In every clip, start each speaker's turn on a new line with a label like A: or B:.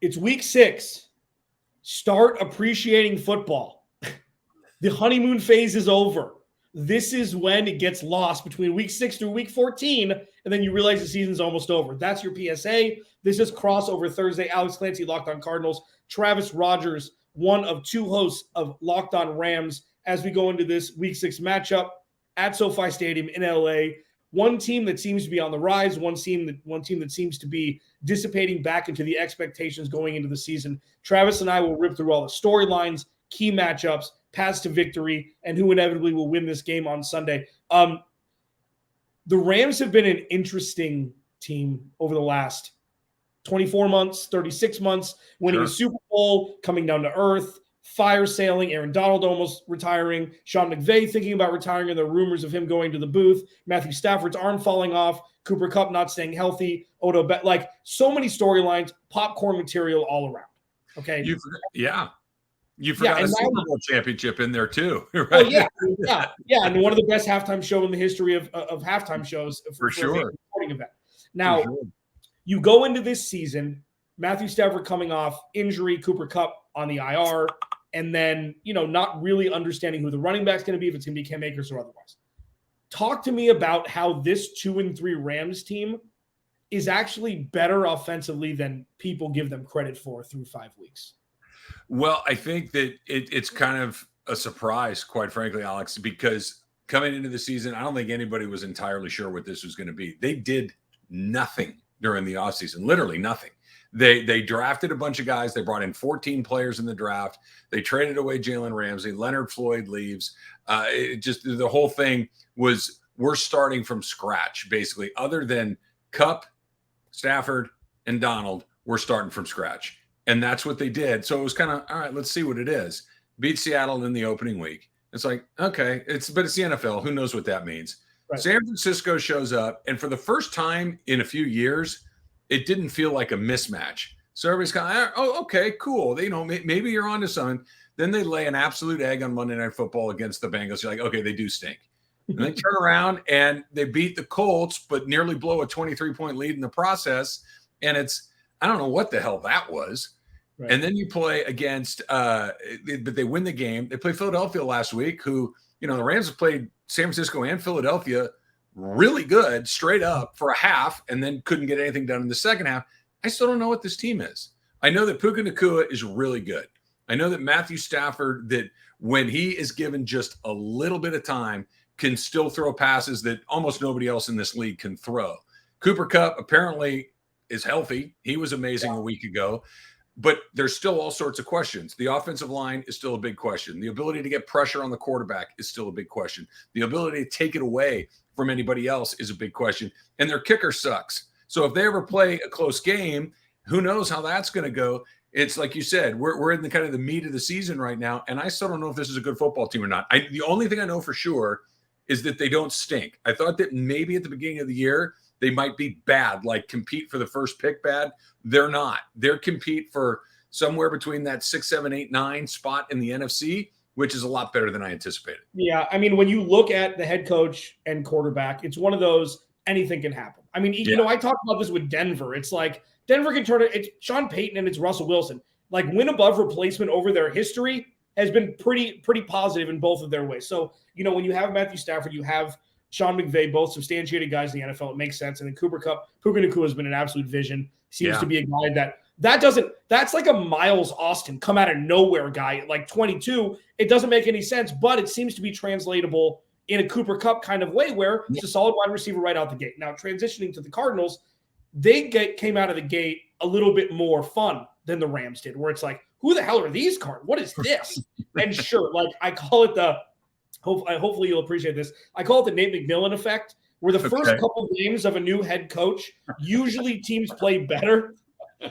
A: It's week 6. Start appreciating football. The honeymoon phase is over. This is when it gets lost between week 6 through week 14, and then you realize the season's almost over. That's your PSA. This is Crossover Thursday. Alex Clancy, Locked On Cardinals. Travis Rogers, one of 2 hosts of Locked On Rams, as we go into this week 6 matchup at SoFi Stadium in LA. One team that seems to be on the rise, one team that seems to be dissipating back into the expectations going into the season. Travis and I will rip through all the storylines, key matchups, paths to victory, and who inevitably will win this game on Sunday. The Rams have been an interesting team over the last 24 months, 36 months, winning a Super Bowl, coming down to earth, fire sailing, Aaron Donald almost retiring, Sean McVay thinking about retiring, and the rumors of him going to the booth, Matthew Stafford's arm falling off, Cooper Kupp not staying healthy, like so many storylines, popcorn material all around. Okay.
B: You forgot a Super Bowl championship in there too, right?
A: Oh yeah. And one of the best halftime show in the history of halftime shows for sure. A sporting event. Now, you go into this season, Matthew Stafford coming off injury, Cooper Kupp on the IR, and then, not really understanding who the running back's going to be, if it's going to be Cam Akers or otherwise. Talk to me about how this 2-3 Rams team is actually better offensively than people give them credit for through 5 weeks.
B: Well, I think that it's kind of a surprise, quite frankly, Alex, because coming into the season, I don't think anybody was entirely sure what this was going to be. They did nothing during the offseason, literally nothing. They drafted a bunch of guys. They brought in 14 players in the draft. They traded away Jalen Ramsey. Leonard Floyd leaves. The whole thing was, we're starting from scratch, basically. Other than Kupp, Stafford, and Donald, we're starting from scratch. And that's what they did. So it was kind of, all right, let's see what it is. Beat Seattle in the opening week. It's like, okay, but it's the NFL. Who knows what that means? Right. San Francisco shows up, and for the first time in a few years, it didn't feel like a mismatch. So everybody's kind of, oh, okay, cool. Maybe you're onto something. Then they lay an absolute egg on Monday Night Football against the Bengals. You're like, okay, they do stink. And they turn around and they beat the Colts, but nearly blow a 23-point lead in the process. And I don't know what the hell that was. Right. And then you play against, but they win the game. They played Philadelphia last week, who, the Rams have played San Francisco and Philadelphia really good straight up for a half, and then couldn't get anything done in the second half. I still don't know what this team is. I know that Puka Nacua is really good. I know that Matthew Stafford, that when he is given just a little bit of time, can still throw passes that almost nobody else in this league can throw. Cooper Kupp apparently is healthy. He was amazing a week ago. But there's still all sorts of questions. The offensive line is still a big question. The ability to get pressure on the quarterback is still a big question. The ability to take it away from anybody else is a big question. And their kicker sucks. So if they ever play a close game, who knows how that's going to go. It's like you said, we're in the kind of the meat of the season right now. And I still don't know if this is a good football team or not. The only thing I know for sure is that they don't stink. I thought that maybe at the beginning of the year, they might be bad, like compete for the first pick bad. They're not. They're compete for somewhere between that 6, 7, 8, 9 spot in the NFC, which is a lot better than I anticipated.
A: Yeah, I mean, when you look at the head coach and quarterback, it's one of those, anything can happen. I mean, I talked about this with Denver. It's like Denver can turn it. It's Sean Payton and it's Russell Wilson. Like, win above replacement over their history has been pretty positive in both of their ways. So, when you have Matthew Stafford, you have Sean McVay, both substantiated guys in the NFL. It makes sense. And then Cooper Kupp, Puka Nacua has been an absolute vision. Seems to be a guy that's like a Miles Austin come out of nowhere guy at like 22. It doesn't make any sense, but it seems to be translatable in a Cooper Kupp kind of way where it's a solid wide receiver right out the gate. Now, transitioning to the Cardinals, they came out of the gate a little bit more fun than the Rams did, where it's like, who the hell are these Cardinals? What is this? And sure, like I call it hopefully you'll appreciate this. I call it the Nate McMillan effect, where the first couple games of a new head coach, usually teams play better.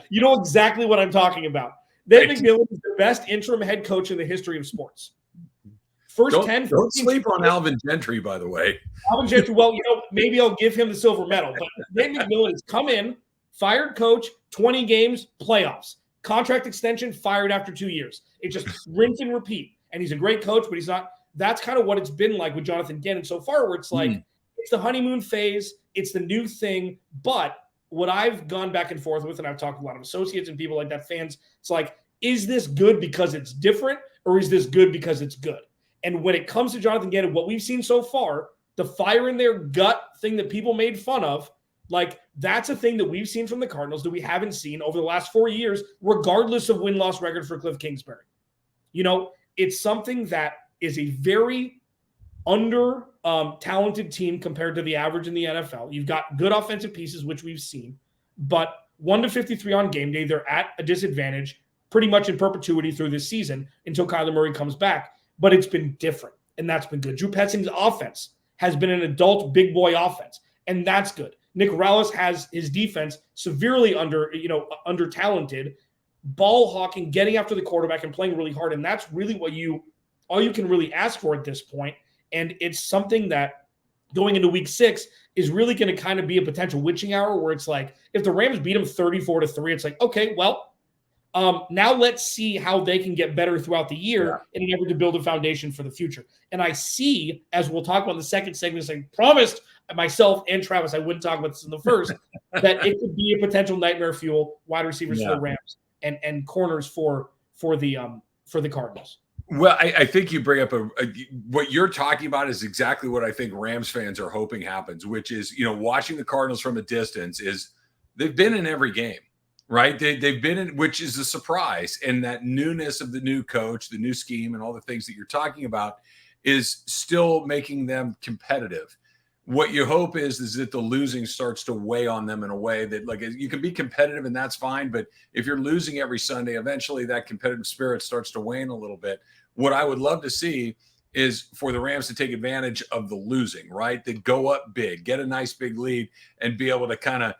A: You know exactly what I'm talking about. Nate McMillan is the best interim head coach in the history of sports.
B: Don't sleep on Alvin Gentry, by the way.
A: Alvin Gentry, well, maybe I'll give him the silver medal. But Nate McMillan has come in, fired coach, 20 games, playoffs. Contract extension, fired after 2 years. It just rinse and repeat. And he's a great coach, but he's not. That's kind of what it's been like with Jonathan Gannon so far, where it's like it's the honeymoon phase, it's the new thing, but what I've gone back and forth with, and I've talked to a lot of associates and people like that, fans, it's like, is this good because it's different, or is this good because it's good? And when it comes to Jonathan Gannon, what we've seen so far, the fire in their gut thing that people made fun of, like, that's a thing that we've seen from the Cardinals that we haven't seen over the last 4 years, regardless of win-loss record for Cliff Kingsbury. You know, it's something that is a very talented team compared to the average in the NFL. You've got good offensive pieces, which we've seen, but 1-53 on game day, they're at a disadvantage pretty much in perpetuity through this season until Kyler Murray comes back. But it's been different, and that's been good. Drew Petzing's offense has been an adult big boy offense, and that's good. Nick Rallis has his defense severely under talented, ball hawking, getting after the quarterback and playing really hard, and that's really all you can really ask for at this point. And it's something that going into week 6 is really going to kind of be a potential witching hour where it's like, if the Rams beat them 34-3, it's like, okay, well, now let's see how they can get better throughout the year in an effort to build a foundation for the future. And I see, as we'll talk about in the second segment, as I promised myself and Travis I wouldn't talk about this in the first, that it could be a potential nightmare fuel wide receivers for the Rams and corners for the Cardinals.
B: Well, I think you bring up what you're talking about is exactly what I think Rams fans are hoping happens, which is, watching the Cardinals from a distance is they've been in every game, right? They've been in, which is a surprise. And that newness of the new coach, the new scheme, and all the things that you're talking about is still making them competitive. What you hope is that the losing starts to weigh on them in a way that, like, you can be competitive and that's fine. But if you're losing every Sunday, eventually that competitive spirit starts to wane a little bit. What I would love to see is for the Rams to take advantage of the losing, right? They go up big, get a nice big lead, and be able to kind of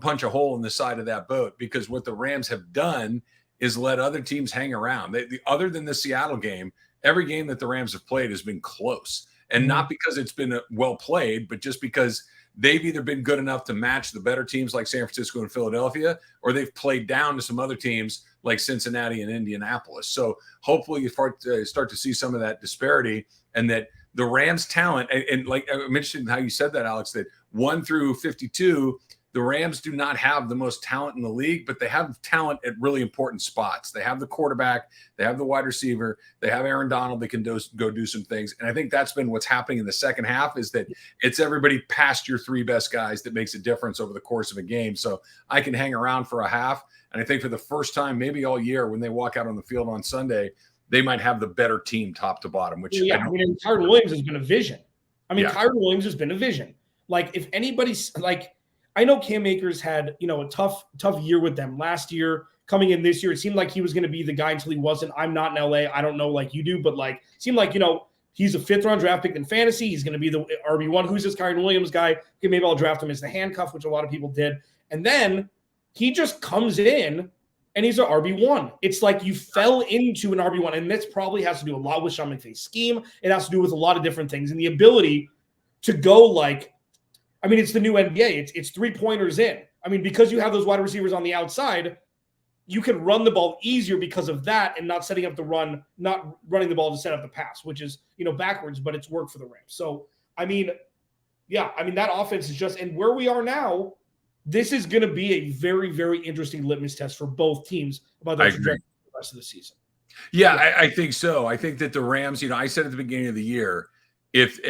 B: punch a hole in the side of that boat. Because what the Rams have done is let other teams hang around. Other than the Seattle game, every game that the Rams have played has been close. And not because it's been well played, but just because they've either been good enough to match the better teams like San Francisco and Philadelphia, or they've played down to some other teams like Cincinnati and Indianapolis. So hopefully you start to see some of that disparity, and that the Rams talent, and like I mentioned how you said that, Alex, that 1-52, the Rams do not have the most talent in the league, but they have talent at really important spots. They have the quarterback, they have the wide receiver, they have Aaron Donald that can go do some things. And I think that's been what's happening in the second half, is that it's everybody past your 3 best guys that makes a difference over the course of a game. So I can hang around for a half. And I think for the first time, maybe all year, when they walk out on the field on Sunday, they might have the better team top to bottom, which
A: Kyren Williams has been a vision. Kyren Williams has been a vision. Like, if anybody's like, I know Cam Akers had, a tough year with them last year. Coming in this year, it seemed like he was going to be the guy until he wasn't. I'm not in LA. I don't know like you do, but like, it seemed like, he's a 5th-round draft pick in fantasy. He's going to be the RB1. Who's this Kyren Williams guy? Okay, maybe I'll draft him as the handcuff, which a lot of people did. And then he just comes in and he's an RB1. It's like you fell into an RB1, and this probably has to do a lot with Sean McVay's scheme. It has to do with a lot of different things, and the ability to go like, it's the new NBA. It's 3-pointers in. Because you have those wide receivers on the outside, you can run the ball easier because of that, and not setting up the run, not running the ball to set up the pass, which is, backwards, but it's worked for the Rams. So, that offense is just, and where we are now, this is going to be a very, very interesting litmus test for both teams about the rest of the season.
B: Yeah, I think so. I think that the Rams, I said at the beginning of the year, if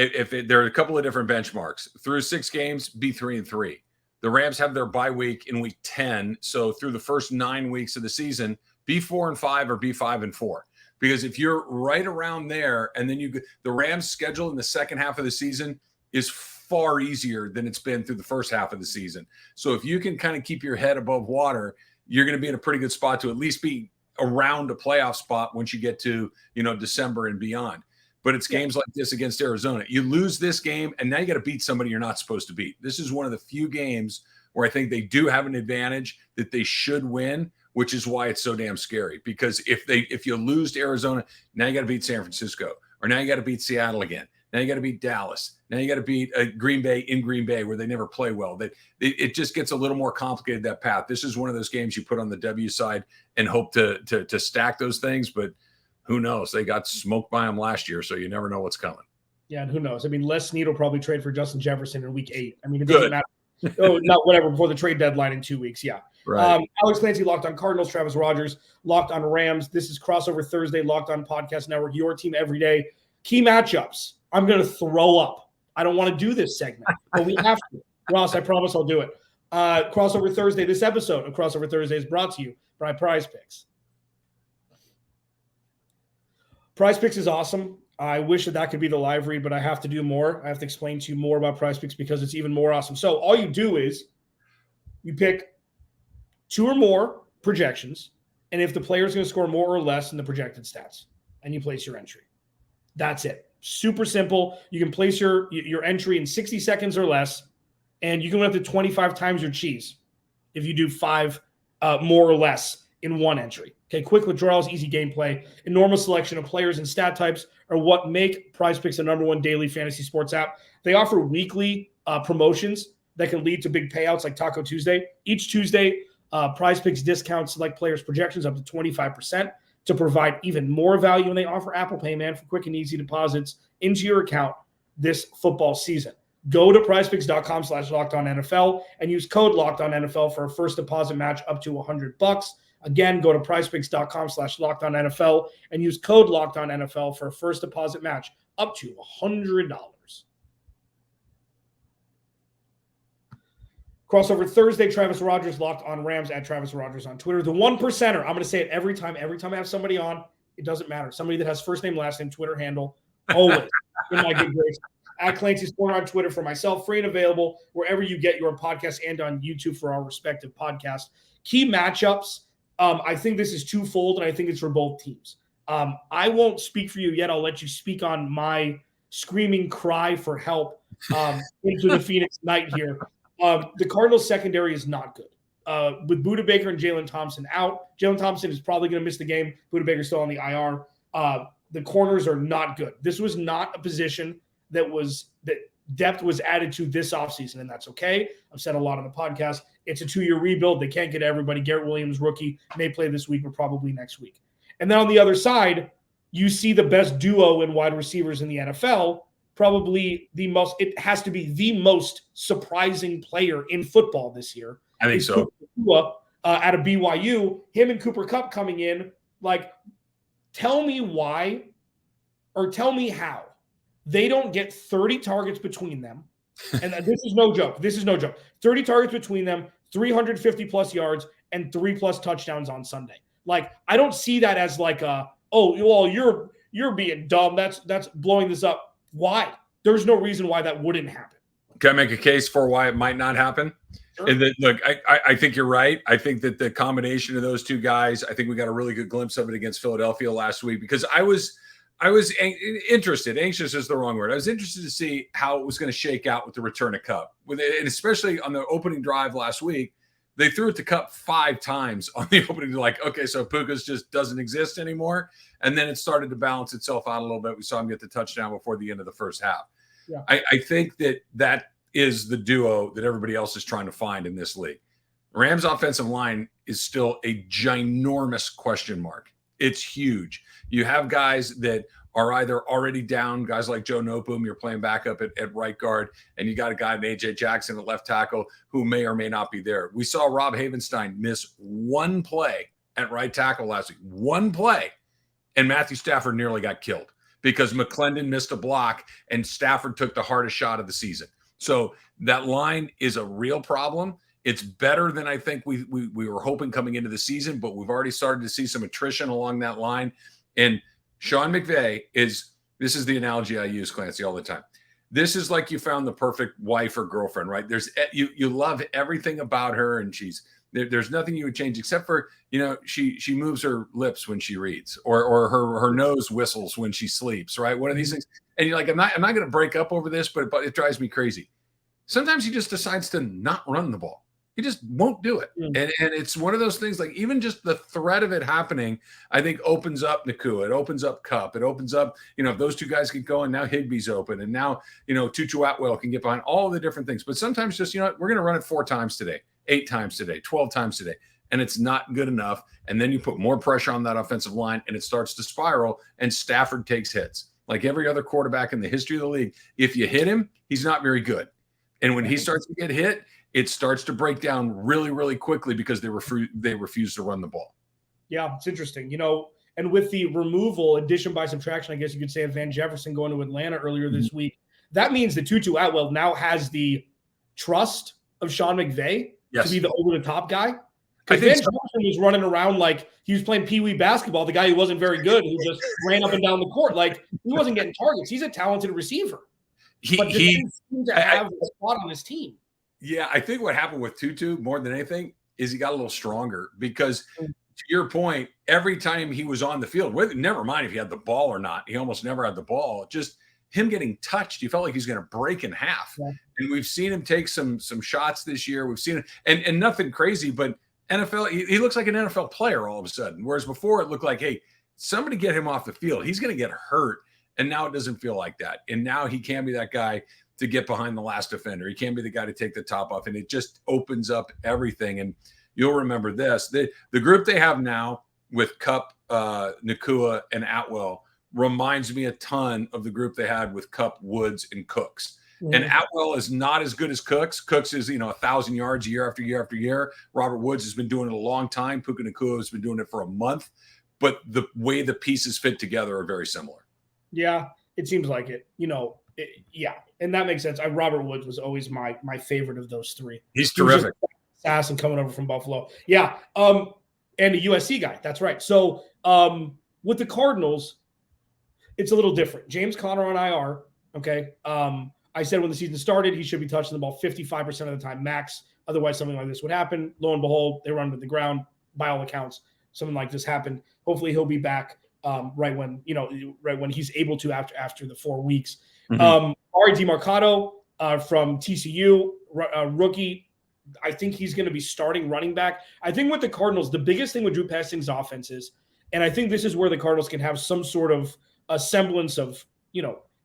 B: there are a couple of different benchmarks through 6 games, be 3-3. The Rams have their bye week in week 10. So through the first 9 weeks of the season, be 4-5 or be 5-4. Because if you're right around there, and then the Rams schedule in the second half of the season is far easier than it's been through the first half of the season. So if you can kind of keep your head above water, you're going to be in a pretty good spot to at least be around a playoff spot once you get to, December and beyond. But it's games like this against Arizona. You lose this game, and now you got to beat somebody you're not supposed to beat. This is one of the few games where I think they do have an advantage that they should win, which is why it's so damn scary. Because if you lose to Arizona, now you got to beat San Francisco, or now you got to beat Seattle again. Now you got to beat Dallas. Now you got to beat Green Bay in Green Bay, where they never play well. It just gets a little more complicated, that path. This is one of those games you put on the W side and hope to stack those things, but who knows? They got smoked by them last year, so you never know what's coming.
A: Yeah, and who knows? Les Snead will probably trade for Justin Jefferson in week 8. It doesn't matter. Oh, not whatever, before the trade deadline in 2 weeks. Yeah.
B: Right.
A: Alex Clancy, Locked on Cardinals. Travis Rogers, Locked on Rams. This is Crossover Thursday, Locked on Podcast Network, your team every day. Key matchups. I'm going to throw up. I don't want to do this segment, but we have to. Ross, I promise I'll do it. Crossover Thursday. This episode of Crossover Thursday is brought to you by PrizePicks. PrizePicks is awesome. I wish that could be the live read, but I have to do more. I have to explain to you more about PrizePicks because it's even more awesome. So all you do is you pick 2 or more projections, and if the player is going to score more or less than the projected stats, and you place your entry. That's it. Super simple. You can place your entry in 60 seconds or less, and you can win up to 25 times your cheese if you do 5 more or less in one entry. Okay, quick withdrawals, easy gameplay, enormous selection of players and stat types are what make PrizePicks the #1 daily fantasy sports app. They offer weekly promotions that can lead to big payouts like Taco Tuesday. Each Tuesday, PrizePicks discounts select players' projections up to 25% to provide even more value, and they offer Apple Pay, man, for quick and easy deposits into your account this football season. Go to prizepicks.com/LockedOnNFL and use code LockedOnNFL for a first deposit match up to $100. Again, go to prizepicks.com/LockedOnNFL and use code LockedOnNFL for a first deposit match up to $100. Crossover Thursday, Travis Rogers, Locked on Rams, at Travis Rogers on Twitter. The 1%er, I'm going to say it every time. Every time I have somebody on, it doesn't matter. Somebody that has first name, last name, Twitter handle, always in my good grace. At Clancy's Corner on Twitter for myself, free and available wherever you get your podcast and on YouTube for our respective podcasts. Key matchups. I think this is twofold, and I think it's for both teams. I won't speak for you yet. I'll let you speak on my screaming cry for help into the Phoenix night here. The Cardinals secondary is not good. With Budda Baker and Jalen Thompson out, Jalen Thompson is probably going to miss the game. Budda Baker's still on the IR. The corners are not good. This was not a position that depth was added to this offseason, and that's okay. I've said a lot on the podcast. It's a 2-year rebuild. They can't get everybody. Garrett Williams, rookie, may play this week, but probably next week. And then on the other side, you see the best duo in wide receivers in the NFL, probably it has to be the most surprising player in football this year.
B: I think so.
A: Out of BYU, him and Cooper Kupp coming in, tell me why or tell me how they don't get 30 targets between them. And this is no joke. 30 targets between them, 350-plus yards, and 3+ touchdowns on Sunday. I don't see that as you're being dumb. That's blowing this up. Why? There's no reason why that wouldn't happen.
B: Can I make a case for why it might not happen? Sure. And look, I think you're right. I think that the combination of those two guys, I think we got a really good glimpse of it against Philadelphia last week because I was interested. Anxious is the wrong word. I was interested to see how it was going to shake out with the return of Kupp. And especially on the opening drive last week, they threw it to Kupp 5 times on the opening. Okay, so Puka's just doesn't exist anymore. And then it started to balance itself out a little bit. We saw him get the touchdown before the end of the first half. Yeah. I think that is the duo that everybody else is trying to find in this league. Rams' offensive line is still a ginormous question mark. It's huge. You have guys that are either already down, guys like Joe Noteboom, you're playing backup at right guard, and you got a guy named A.J. Jackson at left tackle who may or may not be there. We saw Rob Havenstein miss one play at right tackle last week. One play, and Matthew Stafford nearly got killed because McClendon missed a block, and Stafford took the hardest shot of the season. So that line is a real problem. It's better than I think we were hoping coming into the season, but we've already started to see some attrition along that line. And Sean McVay this is the analogy I use, Clancy, all the time. This is like you found the perfect wife or girlfriend, right? You love everything about her, and there's nothing you would change except for, she moves her lips when she reads, or her nose whistles when she sleeps, right? One of these things. And you're like, I'm not going to break up over this, but it drives me crazy. Sometimes he just decides to not run the ball. He just won't do it. And it's one of those things, even just the threat of it happening, I think opens up Nakua. It opens up Kupp. It opens up, if those two guys get going, now Higbee's open. And now, Tutu Atwell can get behind all the different things. But sometimes just, we're going to run it 4 times today, 8 times today, 12 times today. And it's not good enough. And then you put more pressure on that offensive line and it starts to spiral, and Stafford takes hits. Like every other quarterback in the history of the league, if you hit him, he's not very good. And when he starts to get hit, it starts to break down really, really quickly because they refuse to run the ball.
A: Yeah, it's interesting. And with the removal, addition by subtraction, I guess you could say, of Van Jefferson going to Atlanta earlier this week, that means that Tutu Atwell now has the trust of Sean McVay to be the over-the-top guy. Because Van Jefferson was running around like he was playing peewee basketball, the guy who wasn't very good, who just ran up and down the court. Like, he wasn't getting targets. He's a talented receiver. But he seems to have a spot on his team.
B: Yeah, I think what happened with Tutu more than anything is he got a little stronger because, to your point, every time he was on the field, never mind if he had the ball or not, he almost never had the ball. Just him getting touched, you felt like he's going to break in half. Yeah. And we've seen him take some shots this year. We've seen it, and nothing crazy, but NFL, he looks like an NFL player all of a sudden. Whereas before it looked like, hey, somebody get him off the field. He's going to get hurt. And now it doesn't feel like that. And now he can be that guy to get behind the last defender. He can be the guy to take the top off. And it just opens up everything. And you'll remember this. The group they have now with Kupp, Nacua, and Atwell reminds me a ton of the group they had with Kupp, Woods, and Cooks. Mm-hmm. And Atwell is not as good as Cooks. Cooks is, 1,000 yards year after year after year. Robert Woods has been doing it a long time. Puka Nacua has been doing it for a month. But the way the pieces fit together are very similar.
A: Yeah, it seems like it. Yeah, and that makes sense. Robert Woods was always my favorite of those three.
B: He's terrific.
A: Assassin coming over from Buffalo. Yeah, and a USC guy. That's right. So with the Cardinals, it's a little different. James Conner on IR. Okay. I said when the season started, he should be touching the ball 55% of the time max. Otherwise, something like this would happen. Lo and behold, they run to the ground. By all accounts, something like this happened. Hopefully, he'll be back. Right when he's able to after the 4 weeks. Mm-hmm. Ari DeMarcado from TCU, rookie. I think he's going to be starting running back. I think with the Cardinals, the biggest thing with Drew Petzing's offense is, and I think this is where the Cardinals can have some sort of a semblance of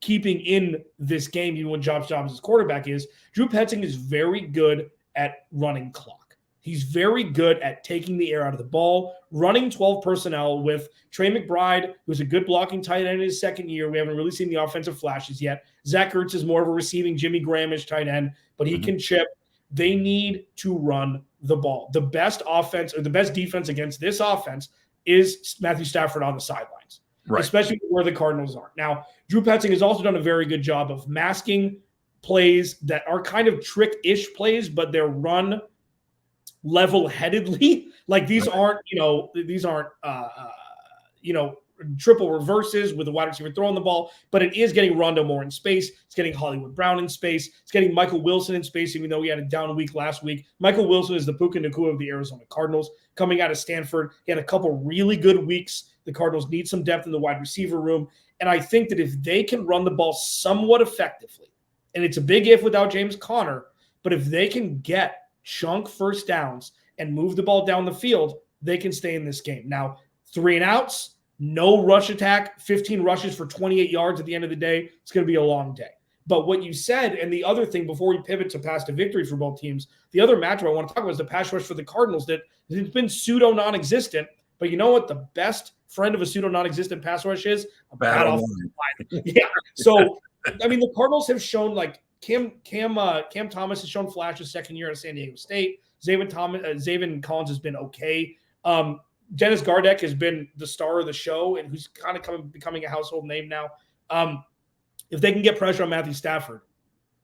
A: keeping in this game, even when Josh Dobbs' quarterback is. Drew Petzing is very good at running clock. He's very good at taking the air out of the ball, running 12 personnel with Trey McBride, who's a good blocking tight end in his second year. We haven't really seen the offensive flashes yet. Zach Ertz is more of a receiving Jimmy Graham-ish tight end, but he can chip. They need to run the ball. The best offense or the best defense against this offense is Matthew Stafford on the sidelines, right, especially where the Cardinals are. Now, Drew Petzing has also done a very good job of masking plays that are kind of trick-ish plays, but they're run level-headedly. Like these aren't triple reverses with the wide receiver throwing the ball, but it is getting Rondo more in space. It's getting Hollywood Brown in space. It's getting Michael Wilson in space, even though he had a down week last week. Michael Wilson is the Puka Nacua of the Arizona Cardinals coming out of Stanford. He had a couple really good weeks. The Cardinals need some depth in the wide receiver room. And I think that if they can run the ball somewhat effectively, and it's a big if without James Conner, but if they can get chunk first downs and move the ball down the field, they can stay in this game. Now, 3 and outs, no rush attack, 15 rushes for 28 yards at the end of the day. It's going to be a long day. But what you said, and the other thing before we pivot to pass to victory for both teams, the other matchup I want to talk about is the pass rush for the Cardinals that it's been pseudo non-existent. But you know what the best friend of a pseudo non-existent pass rush is? A bad offensive line. Yeah. So, I mean, the Cardinals have shown like Cam Thomas has shown flashes second year at San Diego State. Zaven Collins has been okay. Dennis Gardeck has been the star of the show and who's kind of becoming a household name now. If they can get pressure on Matthew Stafford,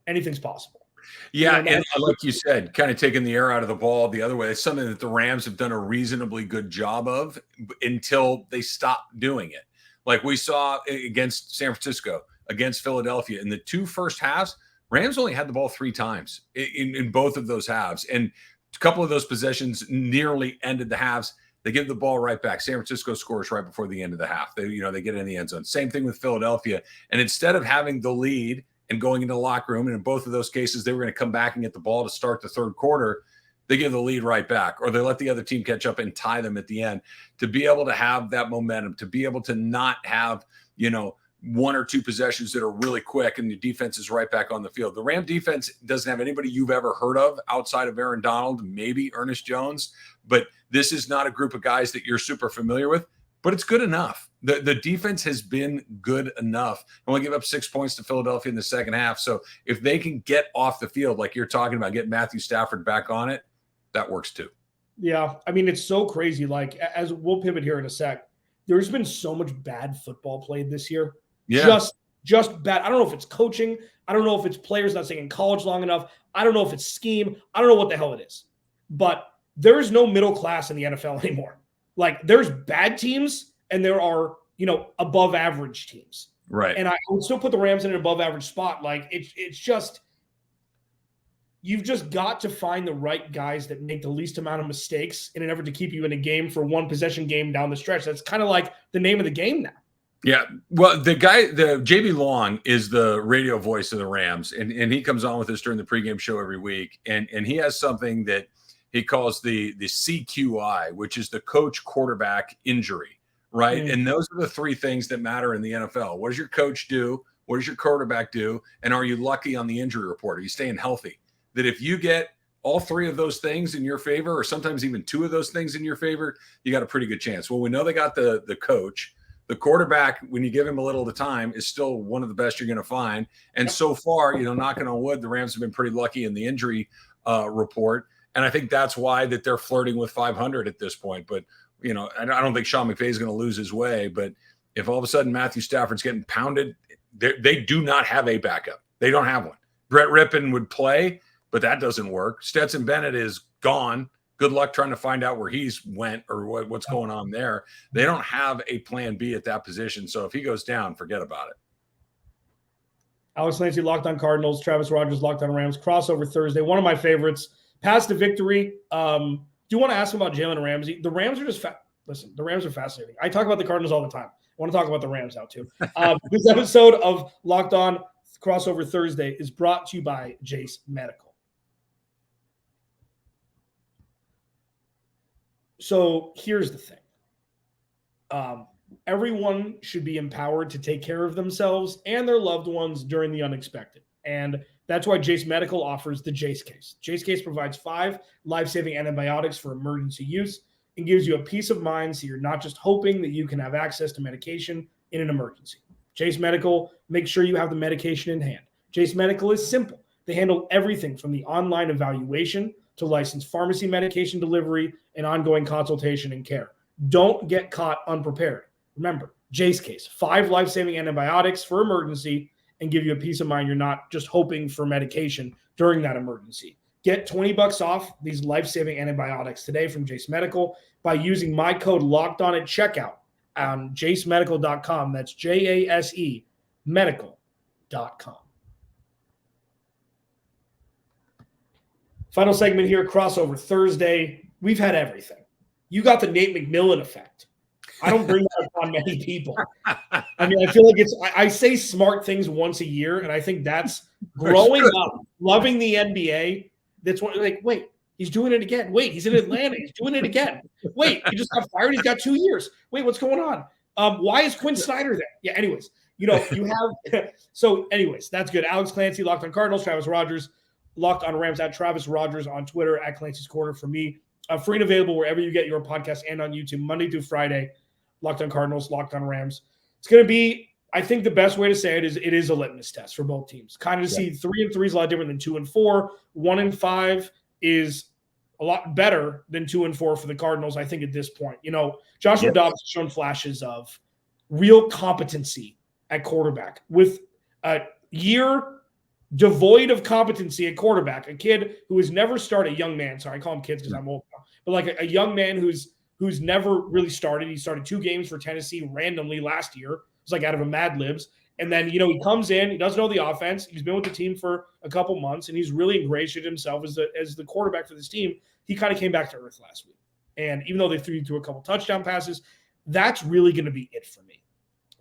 A: anything's possible.
B: Yeah, and like you said, kind of taking the air out of the ball the other way. It's something that the Rams have done a reasonably good job of until they stop doing it. Like we saw against San Francisco, against Philadelphia. In the 2 first halves, Rams only had the ball 3 times in both of those halves. And a couple of those possessions nearly ended the halves. They give the ball right back. San Francisco scores right before the end of the half. They get in the end zone. Same thing with Philadelphia. And instead of having the lead and going into the locker room, and in both of those cases, they were going to come back and get the ball to start the third quarter, they give the lead right back, or they let the other team catch up and tie them at the end. To be able to have that momentum, to be able to not have, 1 or 2 possessions that are really quick and the defense is right back on the field. The Ram defense doesn't have anybody you've ever heard of outside of Aaron Donald, maybe Ernest Jones, but this is not a group of guys that you're super familiar with. but it's good enough. The defense has been good enough. Only give up 6 points to Philadelphia in the second half. So if they can get off the field, like you're talking about, get Matthew Stafford back on it, that works too.
A: Yeah. I mean, it's so crazy. Like, as we'll pivot here in a sec, there's been so much bad football played this year.
B: Yeah.
A: Just bad. I don't know if it's coaching. I don't know if it's players not staying in college long enough. I don't know if it's scheme. I don't know what the hell it is. But there is no middle class in the NFL anymore. Like, there's bad teams and there are, above average teams.
B: Right.
A: And I would still put the Rams in an above average spot. Like, it's just, you've just got to find the right guys that make the least amount of mistakes in an effort to keep you in a game for one possession game down the stretch. That's kind of like the name of the game now.
B: Yeah. Well, the JB Long is the radio voice of the Rams, and he comes on with us during the pregame show every week. And he has something that he calls the CQI, which is the coach quarterback injury, right? Mm. And those are the three things that matter in the NFL. What does your coach do? What does your quarterback do? And are you lucky on the injury report? Are you staying healthy? That if you get all three of those things in your favor, or sometimes even two of those things in your favor, you got a pretty good chance. Well, we know they got the coach. The quarterback, when you give him a little of the time, is still one of the best you're going to find. And so far, knocking on wood, the Rams have been pretty lucky in the injury report. And I think that's why that they're flirting with 500 at this point. But, I don't think Sean McVay is going to lose his way. But if all of a sudden Matthew Stafford's getting pounded, they do not have a backup. They don't have one. Brett Rippon would play, but that doesn't work. Stetson Bennett is gone. Good luck trying to find out where he's went or what's going on there. They don't have a plan B at that position. So if he goes down, forget about it.
A: Alex Clancy, Locked On Cardinals. Travis Rogers, Locked On Rams. Crossover Thursday. One of my favorites. Past the victory. Do you want to ask him about Jalen Ramsey? The Rams are just listen, the Rams are fascinating. I talk about the Cardinals all the time. I want to talk about the Rams now too. This episode of Locked On Crossover Thursday is brought to you by Jace Medical. So here's the thing. Everyone should be empowered to take care of themselves and their loved ones during the unexpected. And that's why Jace Medical offers the Jace Case. Jace Case provides 5 life-saving antibiotics for emergency use and gives you a peace of mind so you're not just hoping that you can have access to medication in an emergency. Jace Medical makes sure you have the medication in hand. Jace Medical is simple. They handle everything from the online evaluation to licensed pharmacy medication delivery and ongoing consultation and care. Don't get caught unprepared. Remember, Jace Case, 5 life-saving antibiotics for emergency and give you a peace of mind you're not just hoping for medication during that emergency. Get $20 off these life-saving antibiotics today from Jace Medical by using my code LOCKEDON at checkout on jacemedical.com. That's JASE medical.com. Final segment here, Crossover Thursday. We've had everything. You got the Nate McMillan effect. I don't bring that upon many people. I mean, I feel like I say smart things once a year, and I think that's growing up, loving the NBA. That's what, like, wait, he's doing it again. Wait, he's in Atlanta. He's doing it again. Wait, he just got fired. He's got 2 years. Wait, what's going on? Why is Quinn Snyder there? Yeah, anyways, you have – so anyways, that's good. Alex Clancy, Locked On Cardinals, Travis Rogers, Locked On Rams, at Travis Rogers on Twitter, at Clancy's Corner for me. Free and available wherever you get your podcast and on YouTube, Monday through Friday. Locked On Cardinals, Locked On Rams. It's going to be, I think the best way to say it is a litmus test for both teams. Kind of to see 3-3 is a lot different than 2-4. 1-5 is a lot better than 2-4 for the Cardinals, I think, at this point. Joshua Dobbs has shown flashes of real competency at quarterback with a year devoid of competency at quarterback. A kid who has never started, a young man. Sorry, I call him kids because I'm old now. But like a young man who's never really started. He started 2 games for Tennessee randomly last year. It was like out of a Mad Libs. And then, he comes in, he doesn't know the offense. He's been with the team for a couple months, and he's really ingratiated himself as the quarterback for this team. He kind of came back to earth last week. And even though they threw a couple touchdown passes, that's really going to be it for me.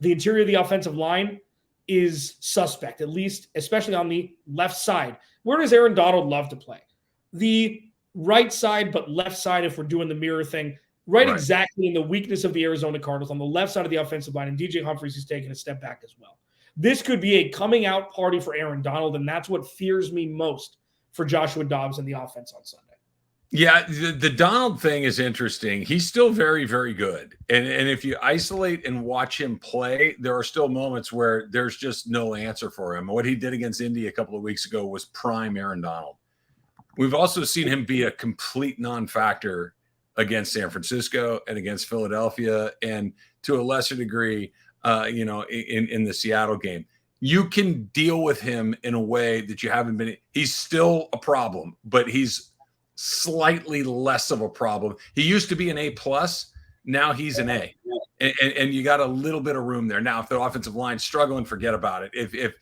A: The interior of the offensive line is suspect, at least, especially on the left side. Where does Aaron Donald love to play? The right side, but left side if we're doing the mirror thing. Right, exactly in the weakness of the Arizona Cardinals on the left side of the offensive line, and DJ Humphries is taking a step back as well. This could be a coming out party for Aaron Donald, and that's what fears me most for Joshua Dobbs and the offense on Sunday.
B: Yeah, the Donald thing is interesting. He's still very, very good. And if you isolate and watch him play, there are still moments where there's just no answer for him. What he did against Indy a couple of weeks ago was prime Aaron Donald. We've also seen him be a complete non-factor against San Francisco and against Philadelphia, and to a lesser degree, in the Seattle game. You can deal with him in a way that you haven't been. He's still a problem, but he's slightly less of a problem. He used to be an A+. Now he's an A, and you got a little bit of room there. Now, if the offensive line's struggling, forget about it. If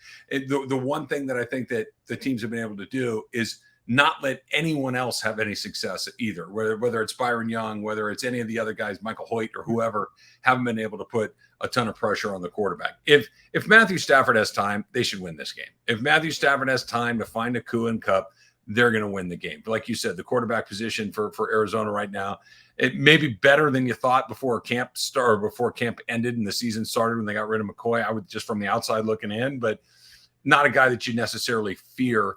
B: the one thing that I think that the teams have been able to do is not let anyone else have any success either, whether it's Byron Young, whether it's any of the other guys, Michael Hoyt or whoever, haven't been able to put a ton of pressure on the quarterback. If Matthew Stafford has time, they should win this game. If Matthew Stafford has time to find Nakua and Kupp, they're going to win the game. But like you said, the quarterback position for Arizona right now, it may be better than you thought before camp ended and the season started when they got rid of McCoy. I would just from the outside looking in, but not a guy that you necessarily fear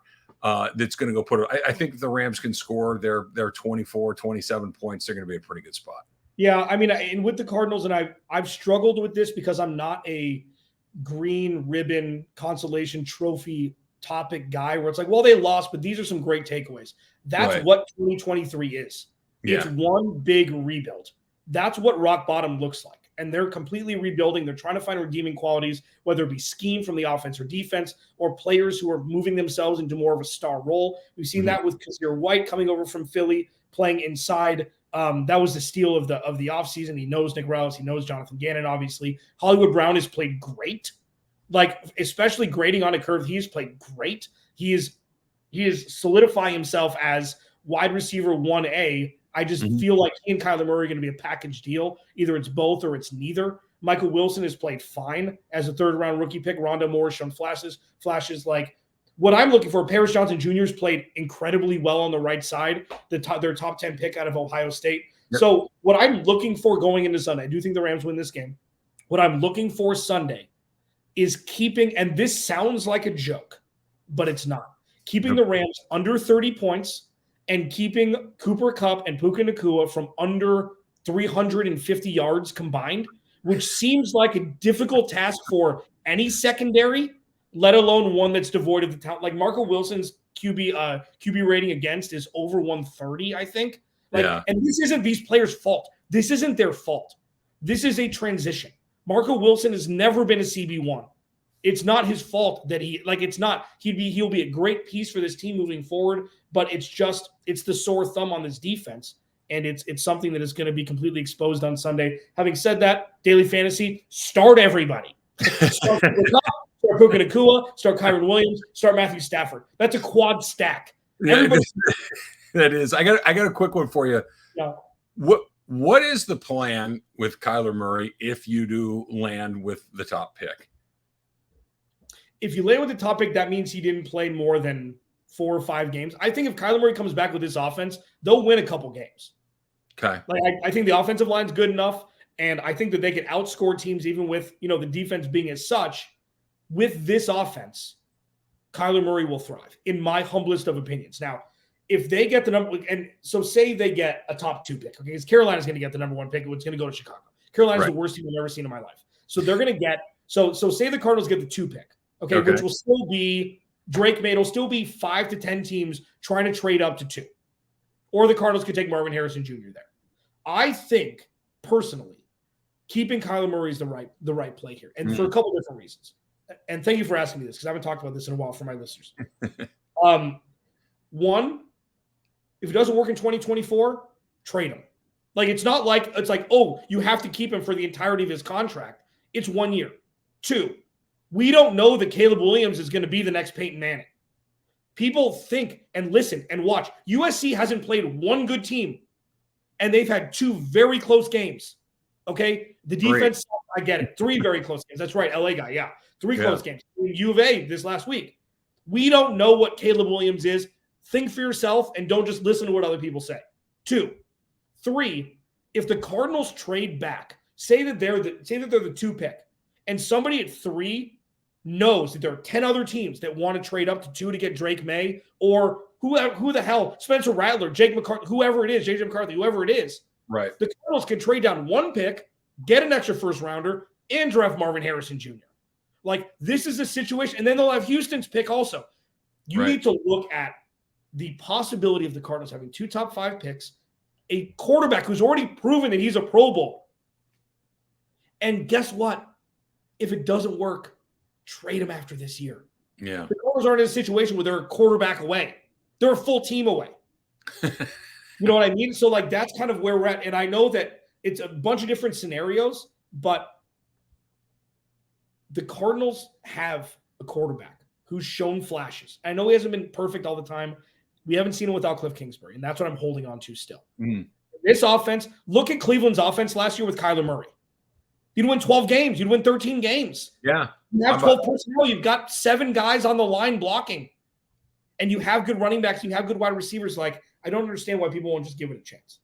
B: that's going to go put it. I think if the Rams can score their 24, 27 points, they're going to be a pretty good spot.
A: Yeah, I mean, and with the Cardinals, and I've struggled with this because I'm not a green ribbon consolation trophy topic guy where it's like, well, they lost, but these are some great takeaways. That's
B: right.
A: what 2023 is.
B: Yeah.
A: It's one big rebuild. That's what rock bottom looks like. And they're completely rebuilding. They're trying to find redeeming qualities, whether it be scheme from the offense or defense, or players who are moving themselves into more of a star role. We've seen that with Kazir White coming over from Philly, playing inside. That was the steal of the offseason. He knows Nick Rallis. He knows Jonathan Gannon, obviously. Hollywood Brown has played great. Like, especially grading on a curve, he's played great. He is solidifying himself as wide receiver 1A. I just feel like he and Kyler Murray are going to be a package deal. Either it's both or it's neither. Michael Wilson has played fine as a third-round rookie pick. Rondale Moore has shown flashes. Like, what I'm looking for, Paris Johnson Jr. has played incredibly well on the right side, their top 10 pick out of Ohio State. Yep. So what I'm looking for going into Sunday, I do think the Rams win this game. What I'm looking for Sunday is keeping, and this sounds like a joke, but it's not, keeping the Rams under 30 points and keeping Cooper Kupp and Puka Nakua from under 350 yards combined, which seems like a difficult task for any secondary, let alone one that's devoid of the talent. Like Marco Wilson's QB rating against is over 130, I think. And this isn't these players' fault. This isn't their fault. This is a transition. Marco Wilson has never been a CB1. It's not his fault that he'll be a great piece for this team moving forward, but it's the sore thumb on this defense, and it's something that is going to be completely exposed on Sunday. Having said that, daily fantasy, start everybody. Start Puka Nakua, start Kyron Williams, start Matthew Stafford. That's a quad stack.
B: That is. I got a quick one for you.
A: Yeah.
B: What is the plan with Kyler Murray if you do land with the top pick?
A: If you land with the top pick, that means he didn't play more than 4 or 5 games. I think if Kyler Murray comes back with this offense, they'll win a couple games.
B: Okay.
A: I think the offensive line's good enough, and I think that they can outscore teams even with, the defense being as such. With this offense, Kyler Murray will thrive, in my humblest of opinions. Now, if they get the number, and so say they get a top 2 pick, okay, because Carolina's going to get the number 1 pick, it's going to go to Chicago. Carolina's the worst team I've ever seen in my life. So they're going to get, so say the Cardinals get the 2 pick, okay, which will still be, Drake May, it'll still be 5 to 10 teams trying to trade up to 2. Or the Cardinals could take Marvin Harrison Jr. there. I think, personally, keeping Kyler Murray is the right play here, and for a couple different reasons. And thank you for asking me this, because I haven't talked about this in a while for my listeners. One, if it doesn't work in 2024, trade him. Like, it's like, oh, you have to keep him for the entirety of his contract. It's 1 year. 2, we don't know that Caleb Williams is going to be the next Peyton Manning. People think and listen and watch. USC hasn't played one good team, and they've had 2 very close games. Okay? The defense, I get it. 3 very close games. That's right, LA guy, yeah. 3 close games. U of A this last week. We don't know what Caleb Williams is. Think for yourself and don't just listen to what other people say. 2. 3, if the Cardinals trade back, say that they're the 2 pick, and somebody at 3 knows that there are 10 other teams that want to trade up to 2 to get Drake May, or who the hell, Spencer Rattler, Jake McCarthy, whoever it is, JJ McCarthy, whoever it is.
B: Right.
A: The Cardinals can trade down one pick, get an extra first rounder, and draft Marvin Harrison Jr. Like, this is a situation. And then they'll have Houston's pick also. You need to look at the possibility of the Cardinals having 2 top 5 picks, a quarterback who's already proven that he's a Pro Bowl. And guess what? If it doesn't work, trade him after this year.
B: Yeah.
A: The Cardinals aren't in a situation where they're a quarterback away. They're a full team away. You know what I mean? So, like, that's kind of where we're at. And I know that it's a bunch of different scenarios, but the Cardinals have a quarterback who's shown flashes. I know he hasn't been perfect all the time. We haven't seen him without Cliff Kingsbury, and that's what I'm holding on to still. This offense, look at Cleveland's offense last year with Kyler Murray. You'd win 12 games. You'd win 13 games.
B: Yeah.
A: You have 12 personnel. You've got 7 guys on the line blocking. And you have good running backs. You have good wide receivers. Like, I don't understand why people won't just give it a chance.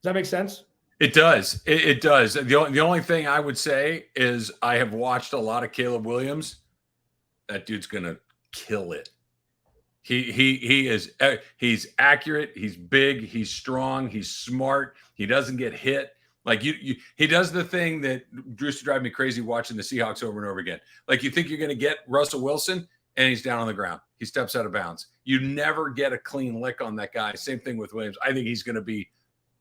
A: Does that make sense?
B: It does. It does. The only thing I would say is I have watched a lot of Caleb Williams. That dude's going to kill it. He's accurate. He's big. He's strong. He's smart. He doesn't get hit. Like he does the thing that used to drive me crazy watching the Seahawks over and over again. Like, you think you're going to get Russell Wilson, and he's down on the ground. He steps out of bounds. You never get a clean lick on that guy. Same thing with Williams. I think he's going to be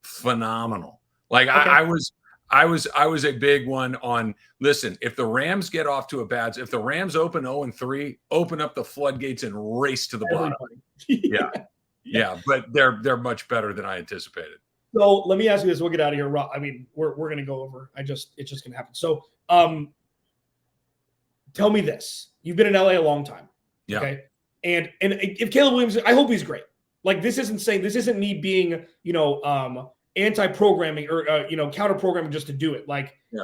B: phenomenal. Like, okay. I was a big one on, listen, if the Rams get off to if the Rams open 0-3, open up the floodgates and race to the bottom. Yeah. But they're much better than I anticipated.
A: So let me ask you this. We'll get out of here. I mean, we're going to go over. It's just going to happen. So tell me this. You've been in LA a long time.
B: Yeah.
A: Okay. And if Caleb Williams, I hope he's great. Like, this isn't me being, anti-programming or, counter-programming just to do it. Like,
B: yeah.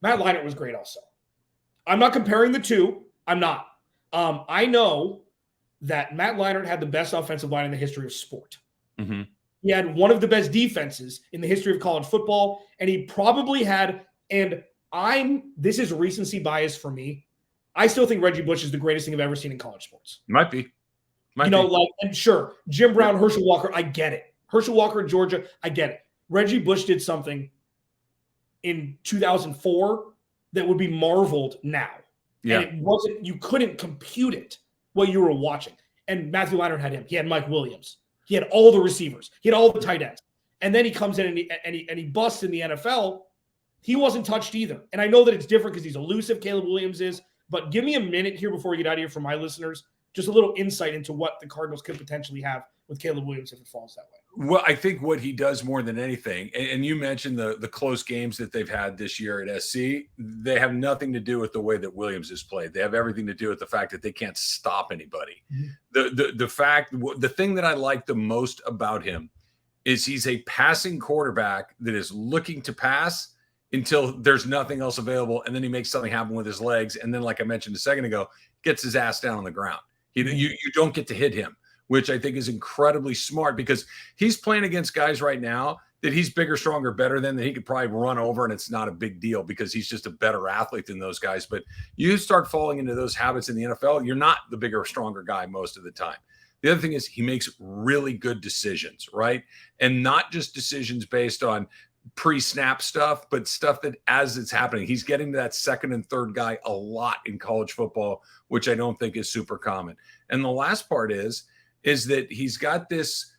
A: Matt Leinart was great also. I'm not comparing the two. I'm not. I know that Matt Leinart had the best offensive line in the history of sport.
B: Mm-hmm.
A: He had one of the best defenses in the history of college football, and he probably had, and this is recency bias for me, I still think Reggie Bush is the greatest thing I've ever seen in college sports.
B: Might be.
A: And sure, Jim Brown, Herschel Walker, I get it. Herschel Walker in Georgia, I get it. Reggie Bush did something in 2004 that would be marveled now.
B: Yeah.
A: And it wasn't, you couldn't compute it what you were watching. And Matthew Leinart had him. He had Mike Williams. He had all the receivers. He had all the tight ends. And then he comes in and he busts in the NFL. He wasn't touched either. And I know that it's different because he's elusive, Caleb Williams is. But give me a minute here before we get out of here for my listeners. Just a little insight into what the Cardinals could potentially have with Caleb Williams if it falls that way.
B: Well, I think what he does more than anything, and you mentioned the close games that they've had this year at SC, they have nothing to do with the way that Williams has played. They have everything to do with the fact that they can't stop anybody. Mm-hmm. The thing that I like the most about him is he's a passing quarterback that is looking to pass until there's nothing else available, and then he makes something happen with his legs, and then, like I mentioned a second ago, gets his ass down on the ground. You don't get to hit him, which I think is incredibly smart because he's playing against guys right now that he's bigger, stronger, better than, that he could probably run over, and it's not a big deal because he's just a better athlete than those guys. But you start falling into those habits in the NFL, you're not the bigger, stronger guy most of the time. The other thing is he makes really good decisions, right? And not just decisions based on pre-snap stuff, but stuff that as it's happening, he's getting to that second and third guy a lot in college football, which I don't think is super common. And the last part is that he's got this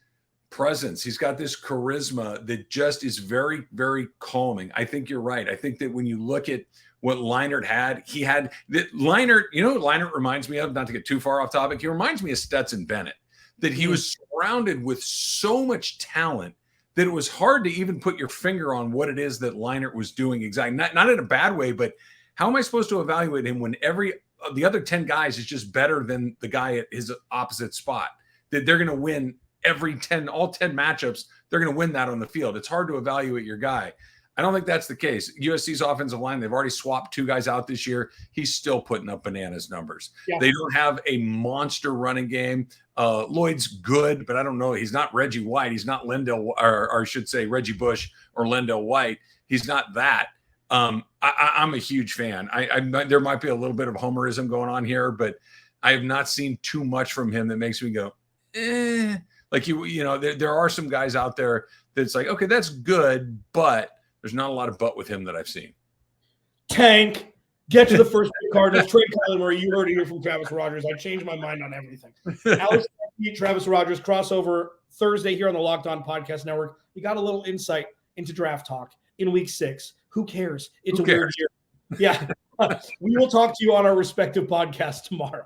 B: presence. He's got this charisma that just is very, very calming. I think you're right. I think that when you look at what Leinart had, Leinart, Leinart reminds me of, not to get too far off topic, he reminds me of Stetson Bennett, that he was surrounded with so much talent that it was hard to even put your finger on what it is that Leinart was doing exactly. Not in a bad way, but how am I supposed to evaluate him when the other 10 guys is just better than the guy at his opposite spot? That they're going to win all 10 matchups. They're going to win that on the field. It's hard to evaluate your guy. I don't think that's the case. USC's offensive line, they've already swapped 2 guys out this year. He's still putting up bananas numbers. Yeah. They don't have a monster running game. Lloyd's good, but I don't know. He's not Reggie White. He's not or I should say Reggie Bush or Lendell White. He's not that. I'm a huge fan. There might be a little bit of homerism going on here, but I have not seen too much from him that makes me go, eh. Like there are some guys out there that's like, okay, that's good, but there's not a lot of but with him that I've seen.
A: Tank. Get to the first pick, Cardinals. Trade Kyler Murray. You heard it here from Travis Rogers. I changed my mind on everything. Alex Clancy, Travis Rogers crossover Thursday here on the Locked On Podcast Network. You got a little insight into draft talk in Week 6. Who cares? It's a weird year. Yeah. We will talk to you on our respective podcasts tomorrow.